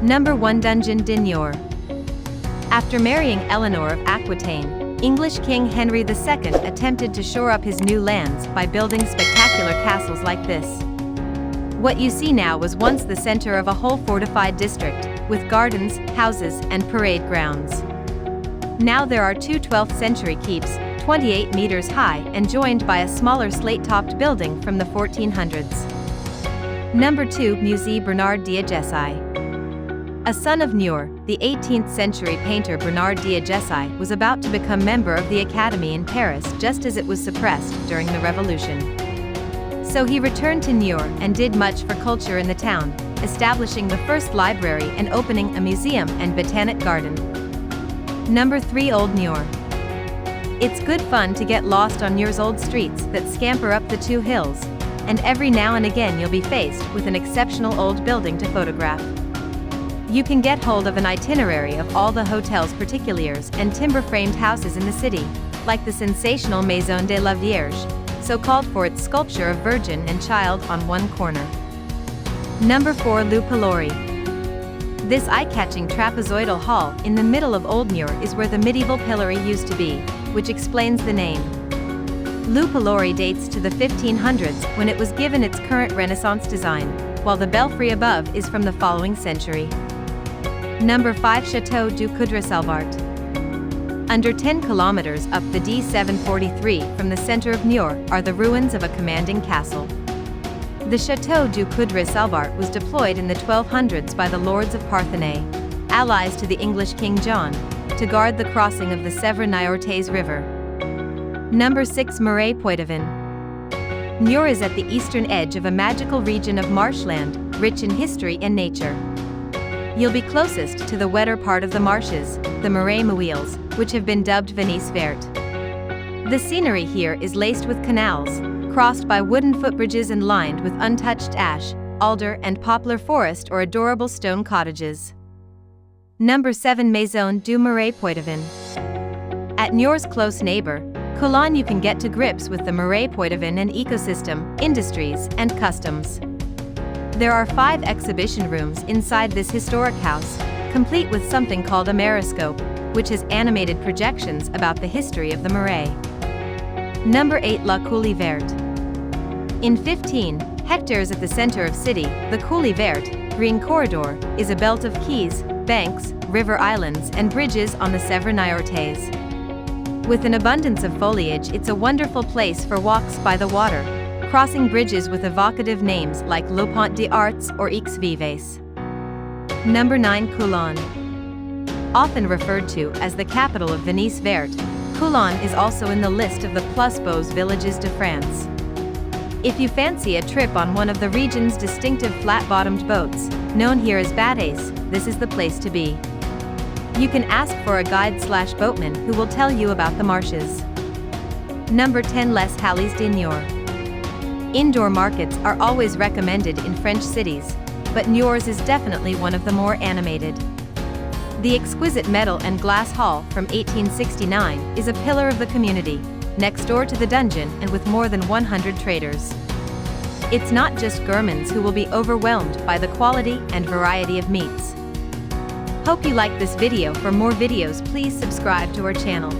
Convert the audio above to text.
Number 1. Donjon de Niort. After marrying Eleanor of Aquitaine, English King Henry II attempted to shore up his new lands by building spectacular castles like this. What you see now was once the center of a whole fortified district, with gardens, houses, and parade grounds. Now there are two 12th century keeps, 28 meters high and joined by a smaller slate-topped building from the 1400s. Number 2. Musée Bernard d'Agessi. A son of Niort, the 18th century painter Bernard d'Agessi was about to become member of the Academy in Paris just as it was suppressed during the Revolution. So he returned to Niort and did much for culture in the town, establishing the first library and opening a museum and botanic garden. Number 3. Old Niort. It's good fun to get lost on Niort's old streets that scamper up the two hills, and every now and again you'll be faced with an exceptional old building to photograph. You can get hold of an itinerary of all the hotels particuliers and timber-framed houses in the city, like the sensational Maison de la Vierge, so called for its sculpture of Virgin and Child on one corner. Number 4. Le Pilori. This eye-catching trapezoidal hall in the middle of Old Niort is where the medieval pillory used to be, which explains the name. Le Pilori dates to the 1500s when it was given its current Renaissance design, while the belfry above is from the following century. Number 5. Château du Coudray-Salbart. Under 10 kilometers up the D743 from the center of Niort are the ruins of a commanding castle. The Château du Coudray-Salbart was deployed in the 1200s by the lords of Parthenay, allies to the English King John, to guard the crossing of the Sèvres Niortaise River. Number 6. Marais Poitevin. Niort is at the eastern edge of a magical region of marshland, rich in history and nature. You'll be closest to the wetter part of the marshes, the Marais Mouilles, which have been dubbed Venise Verte. The scenery here is laced with canals, crossed by wooden footbridges and lined with untouched ash, alder and poplar forest or adorable stone cottages. Number 7. Maison du Marais Poitevin. At Niort's close neighbor, Coulon, you can get to grips with the Marais Poitevin and ecosystem, industries, and customs. There are 5 exhibition rooms inside this historic house, complete with something called a Mariscope, which has animated projections about the history of the Marais. Number 8. La Coulée Verte. In 15 hectares at the center of city, the Coulée Verte, green corridor, is a belt of quays, banks, river islands and bridges on the Sèvres Niortaise. With an abundance of foliage, it's a wonderful place for walks by the water, crossing bridges with evocative names like Le Pont des Arts or X Vives. Number 9. Coulon. Often referred to as the capital of Venise Verte, Coulon is also in the list of the Plus Beaux Villages de France. If you fancy a trip on one of the region's distinctive flat-bottomed boats, known here as bateaux, this is the place to be. You can ask for a guide/boatman who will tell you about the marshes. Number 10. Les Halles de Niort. Indoor markets are always recommended in French cities, but Niort's is definitely one of the more animated. The exquisite metal and glass hall from 1869 is a pillar of the community, next door to the dungeon and with more than 100 traders. It's not just gourmands who will be overwhelmed by the quality and variety of meats. Hope you liked this video. For more videos, please subscribe to our channel.